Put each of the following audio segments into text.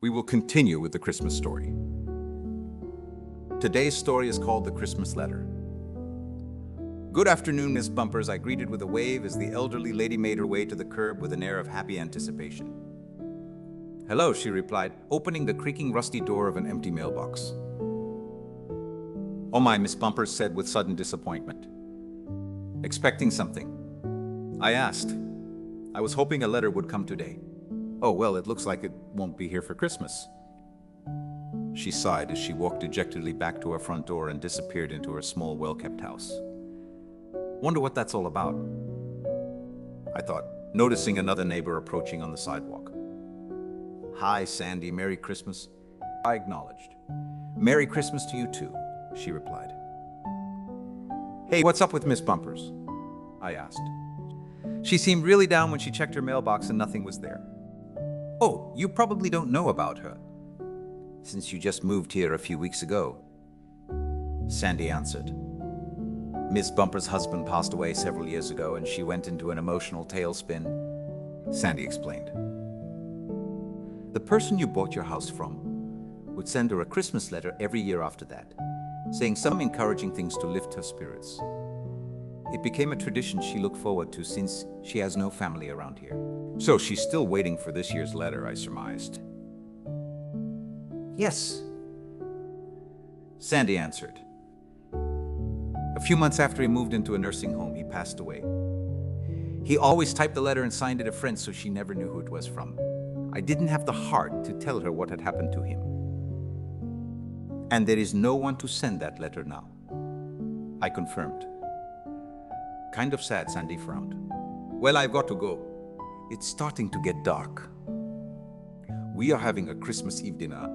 we will continue with the Christmas story. Today's story is called The Christmas Letter. "Good afternoon, Miss Bumpers," I greeted with a wave as the elderly lady made her way to the curb with an air of happy anticipation. "Hello," she replied, opening the creaking rusty door of an empty mailbox. "Oh my," Miss Bumpers said with sudden disappointment. "Expecting something?" I asked. "I was hoping a letter would come today." "Oh, well, it looks like it won't be here for Christmas." She sighed as she walked dejectedly back to her front door and disappeared into her small, well-kept house. "Wonder what that's all about," I thought, noticing another neighbor approaching on the sidewalk. "Hi, Sandy, Merry Christmas," I acknowledged. "Merry Christmas to you too," she replied. "Hey, what's up with Miss Bumpers?" I asked. She seemed really down when she checked her mailbox and nothing was there. "Oh, you probably don't know about her, since you just moved here a few weeks ago," Sandy answered. "Miss Bumper's husband passed away several years ago and she went into an emotional tailspin," Sandy explained. "The person you bought your house from would send her a Christmas letter every year after that, saying some encouraging things to lift her spirits. It became a tradition she looked forward to since she has no family around here." "So she's still waiting for this year's letter," I surmised. "Yes," Sandy answered. "A few months after he moved into a nursing home, he passed away. He always typed the letter and signed it a friend, so she never knew who it was from. I didn't have the heart to tell her what had happened to him. And there is no one to send that letter now," I confirmed. "Kind of sad," Sandy frowned. "Well, I've got to go. It's starting to get dark. We are having a Christmas Eve dinner,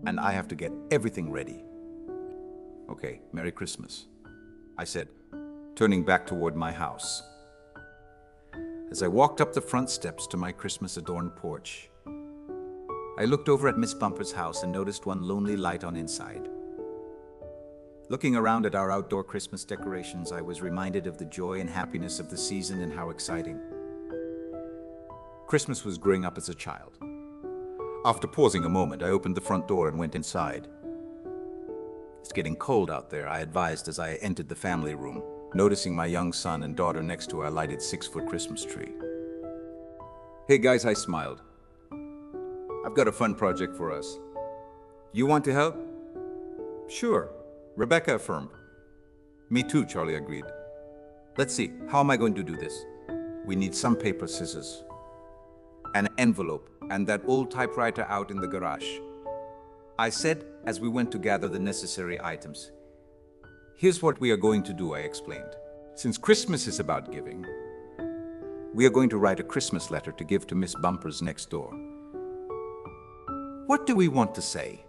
and I have to get everything ready." "Okay, Merry Christmas," I said, turning back toward my house. As I walked up the front steps to my Christmas-adorned porch, I looked over at Miss Bumper's house and noticed one lonely light on inside. Looking around at our outdoor Christmas decorations, I was reminded of the joy and happiness of the season and how exciting Christmas was growing up as a child. After pausing a moment, I opened the front door and went inside. "It's getting cold out there," I advised as I entered the family room, noticing my young son and daughter next to our lighted 6-foot Christmas tree. "Hey guys," I smiled. "I've got a fun project for us. You want to help?" "Sure," Rebecca affirmed. "Me too," Charlie agreed. "Let's see, how am I going to do this?" "We need some paper, scissors, an envelope, and that old typewriter out in the garage," I said as we went to gather the necessary items. "Here's what we are going to do," I explained. "Since Christmas is about giving, we are going to write a Christmas letter to give to Miss Bumpers next door." "What do we want to say?"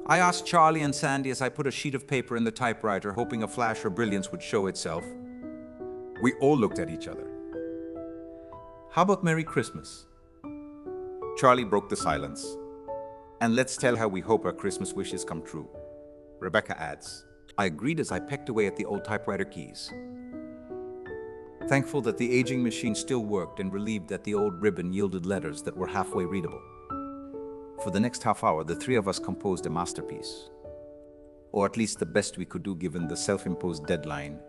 I asked Charlie and Sandy as I put a sheet of paper in the typewriter, hoping a flash of brilliance would show itself. We all looked at each other. "How about Merry Christmas?" Charlie broke the silence. "And let's tell her we hope our Christmas wishes come true," Rebecca adds. I agreed as I pecked away at the old typewriter keys, thankful that the aging machine still worked and relieved that the old ribbon yielded letters that were halfway readable. For the next half hour, the three of us composed a masterpiece, or at least the best we could do given the self-imposed deadline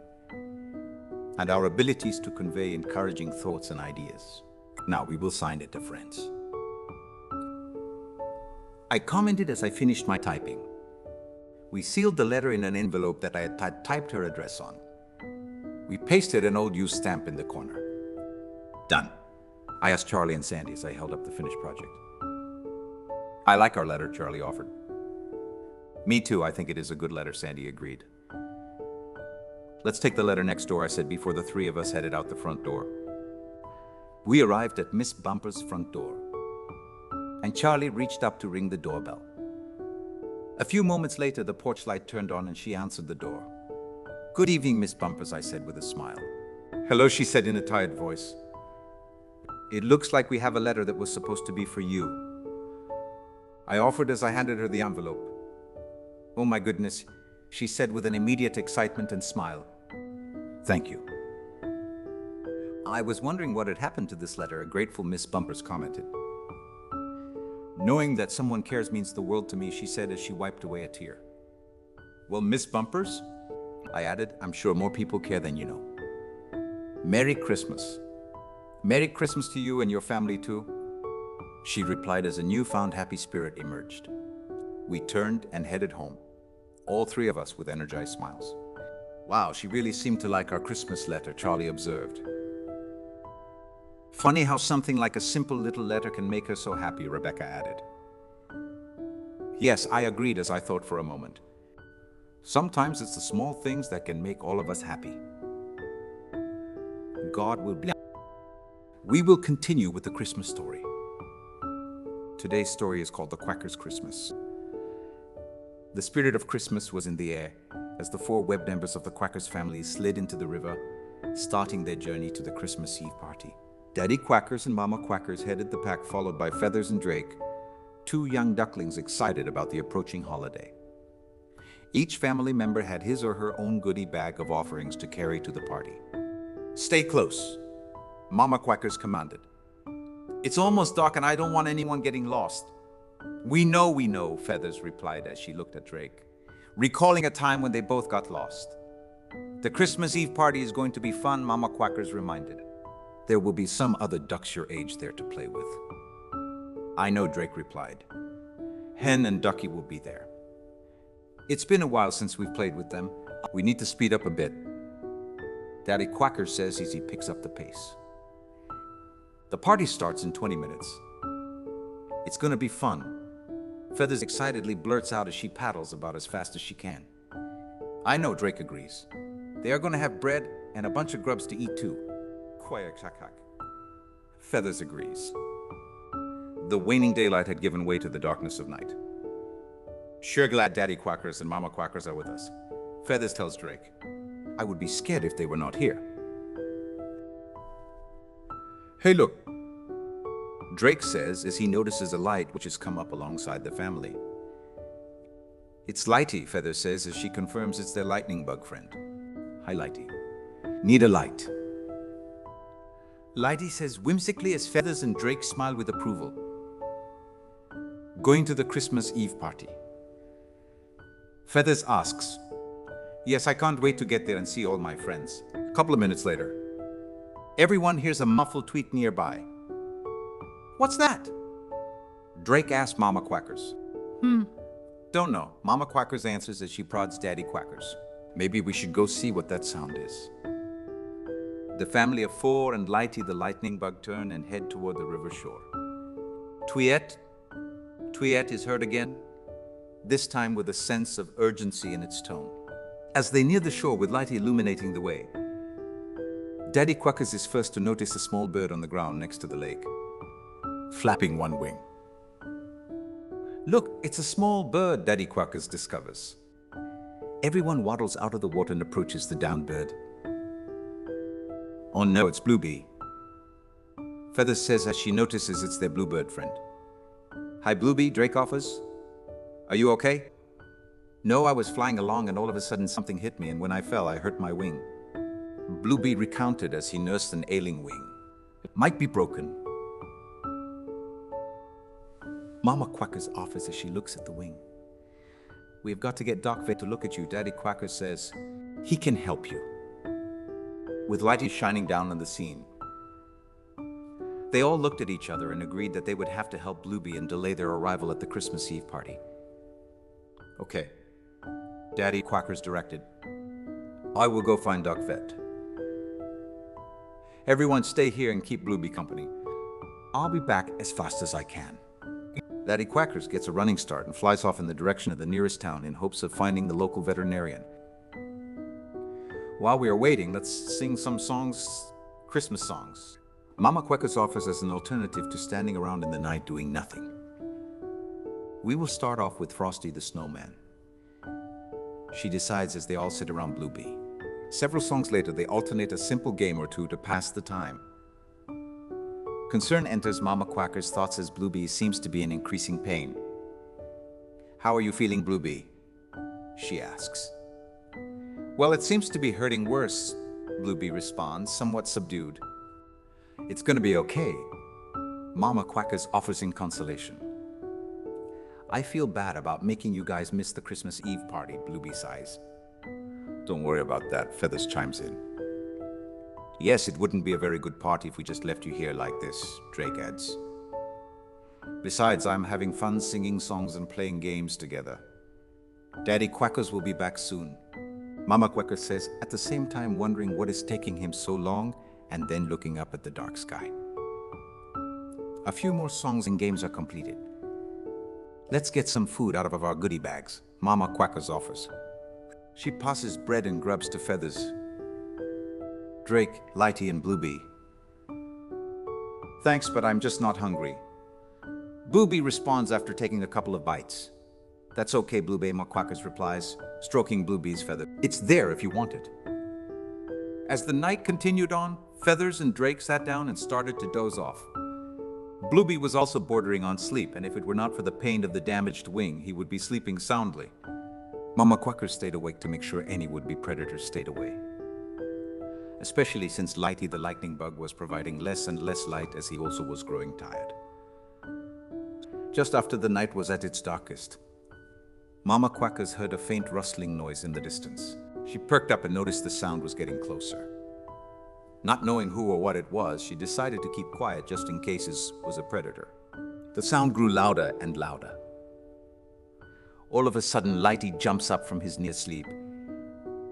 and our abilities to convey encouraging thoughts and ideas. "Now we will sign it to friends," I commented as I finished my typing. We sealed the letter in an envelope that I had typed her address on. We pasted an old used stamp in the corner. "Done," I asked Charlie and Sandy as I held up the finished project. "I like our letter," Charlie offered. "Me too, I think it is a good letter," Sandy agreed. "Let's take the letter next door," I said before the three of us headed out the front door. We arrived at Miss Bumper's front door, and Charlie reached up to ring the doorbell. A few moments later, the porch light turned on and she answered the door. "Good evening, Miss Bumpers," I said with a smile. "Hello," she said in a tired voice. "It looks like we have a letter that was supposed to be for you," I offered as I handed her the envelope. "Oh my goodness," she said with an immediate excitement and smile. "Thank you." "I was wondering what had happened to this letter," a grateful Miss Bumpers commented. Knowing that someone cares means the world to me, she said as she wiped away a tear. Well, Miss Bumpers, I added, I'm sure more people care than you know. Merry Christmas. Merry Christmas to you and your family too, she replied as a newfound happy spirit emerged. We turned and headed home, all three of us with energized smiles. Wow, she really seemed to like our Christmas letter, Charlie observed. Funny how something like a simple little letter can make her so happy, Rebecca added. Yes, I agreed as I thought for a moment. Sometimes it's the small things that can make all of us happy. God will bless. We will continue with the Christmas story. Today's story is called The Quackers Christmas. The spirit of Christmas was in the air as the 4 web members of the Quackers family slid into the river, starting their journey to the Christmas Eve party. Daddy Quackers and Mama Quackers headed the pack, followed by Feathers and Drake, 2 young ducklings excited about the approaching holiday. Each family member had his or her own goodie bag of offerings to carry to the party. Stay close, Mama Quackers commanded. It's almost dark and I don't want anyone getting lost. We know, Feathers replied as she looked at Drake, recalling a time when they both got lost. The Christmas Eve party is going to be fun, Mama Quackers reminded. There will be some other ducks your age there to play with. I know, Drake replied. Hen and Ducky will be there. It's been a while since we've played with them. We need to speed up a bit, Daddy Quackers says as he picks up the pace. The party starts in 20 minutes. It's gonna be fun, Feathers excitedly blurts out as she paddles about as fast as she can. I know, Drake agrees. They are gonna have bread and a bunch of grubs to eat too. Feathers agrees. The waning daylight had given way to the darkness of night. Sure glad Daddy Quackers and Mama Quackers are with us, Feathers tells Drake. I would be scared if they were not here. Hey, look, Drake says as he notices a light which has come up alongside the family. It's Lighty, Feathers says as she confirms it's their lightning bug friend. Hi, Lighty. Need a light. Lighty says whimsically as Feathers and Drake smile with approval. Going to the Christmas Eve party? Feathers asks. Yes, I can't wait to get there and see all my friends. A couple of minutes later, everyone hears a muffled tweet nearby. What's that? Drake asks Mama Quackers. Don't know, Mama Quackers answers as she prods Daddy Quackers. Maybe we should go see what that sound is. The family of 4 and Lighty the lightning bug turn and head toward the river shore. Tweet is heard again, this time with a sense of urgency in its tone. As they near the shore with Lighty illuminating the way, Daddy Quackers is first to notice a small bird on the ground next to the lake, flapping one wing. Look, it's a small bird, Daddy Quackers discovers. Everyone waddles out of the water and approaches the downed bird. Oh no, it's BlueBee, Feathers says as she notices it's their bluebird friend. Hi BlueBee, Drake offers. Are you okay? No, I was flying along and all of a sudden something hit me, and when I fell I hurt my wing, BlueBee recounted as he nursed an ailing wing. It might be broken. Mama Quackers offers as she looks at the wing. We've got to get Doc Vet to look at you, Daddy Quackers says. He can help you. With Lighty shining down on the scene, they all looked at each other and agreed that they would have to help BlueBee and delay their arrival at the Christmas Eve party. Okay, Daddy Quackers directed. I will go find Doc Vet. Everyone stay here and keep BlueBee company. I'll be back as fast as I can. Daddy Quackers gets a running start and flies off in the direction of the nearest town in hopes of finding the local veterinarian. While we are waiting, let's sing some songs, Christmas songs. Mama Quackers offers as an alternative to standing around in the night doing nothing. We will start off with Frosty the Snowman, she decides as they all sit around BlueBee. Several songs later, they alternate a simple game or two to pass the time. Concern enters Mama Quackers' thoughts as BlueBee seems to be in increasing pain. How are you feeling, BlueBee? She asks. Well, it seems to be hurting worse, BlueBee responds, somewhat subdued. It's gonna be okay, Mama Quackers offers in consolation. I feel bad about making you guys miss the Christmas Eve party, BlueBee sighs. Don't worry about that, Feathers chimes in. Yes, it wouldn't be a very good party if we just left you here like this, Drake adds. Besides, I'm having fun singing songs and playing games together. Daddy Quackers will be back soon. Mama Quacker says, at the same time wondering what is taking him so long and then looking up at the dark sky. A few more songs and games are completed. Let's get some food out of our goodie bags, Mama Quackers offers. She passes bread and grubs to Feathers, Drake, Lighty, and BlueBee. Thanks, but I'm just not hungry. BlueBee responds after taking a couple of bites. That's okay, BlueBee, Ma Quackers replies, stroking BlueBee's feather. It's there if you want it. As the night continued on, Feathers and Drake sat down and started to doze off. BlueBee was also bordering on sleep, and if it were not for the pain of the damaged wing, he would be sleeping soundly. Mama Quackers stayed awake to make sure any would-be predators stayed away. Especially since Lighty the lightning bug was providing less and less light as he also was growing tired. Just after the night was at its darkest, Mama Quackers heard a faint rustling noise in the distance. She perked up and noticed the sound was getting closer. Not knowing who or what it was, she decided to keep quiet just in case it was a predator. The sound grew louder and louder. All of a sudden, Lighty jumps up from his near sleep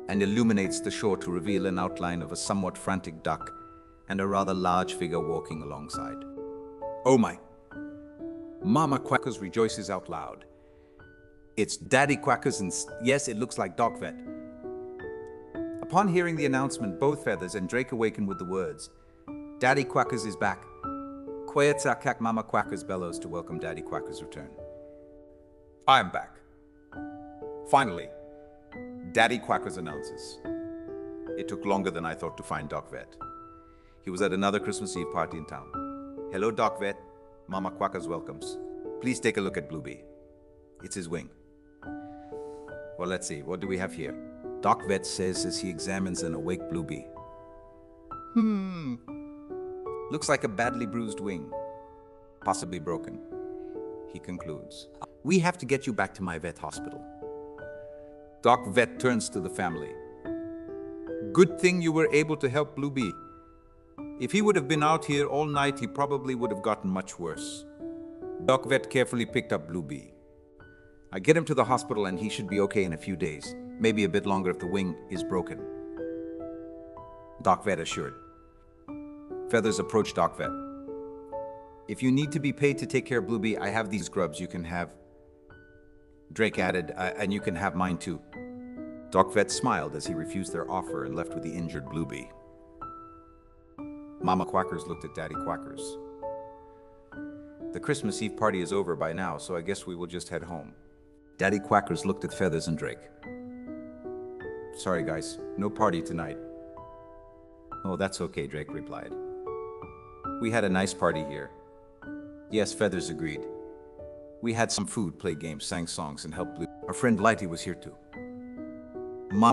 and illuminates the shore to reveal an outline of a somewhat frantic duck and a rather large figure walking alongside. Oh my! Mama Quackers rejoices out loud. It's Daddy Quackers, and yes, it looks like Doc Vet. Upon hearing the announcement, both Feathers and Drake awaken with the words, Daddy Quackers is back. Quetzalcoatl Mama Quackers bellows to welcome Daddy Quackers' return. I am back. Finally, Daddy Quackers announces. It took longer than I thought to find Doc Vet. He was at another Christmas Eve party in town. Hello, Doc Vet. Mama Quackers welcomes. Please take a look at BlueBee. It's his wing. Well, let's see. What do we have here? Doc Vet says as he examines an awake BlueBee. Looks like a badly bruised wing. Possibly broken. He concludes. We have to get you back to my vet hospital. Doc Vet turns to the family. Good thing you were able to help BlueBee. If he would have been out here all night, he probably would have gotten much worse. Doc Vet carefully picked up BlueBee. I get him to the hospital and he should be okay in a few days. Maybe a bit longer if the wing is broken. Doc Vet assured. Feathers approached Doc Vet. If you need to be paid to take care of BlueBee, I have these grubs you can have. Drake added, and you can have mine too. Doc Vet smiled as he refused their offer and left with the injured BlueBee. Mama Quackers looked at Daddy Quackers. The Christmas Eve party is over by now, so I guess we will just head home. Daddy Quackers looked at Feathers and Drake. Sorry guys, no party tonight. Oh, that's okay, Drake replied. We had a nice party here. Yes, Feathers agreed. We had some food, played games, sang songs, and helped Blue. Our friend Lighty was here too. Mama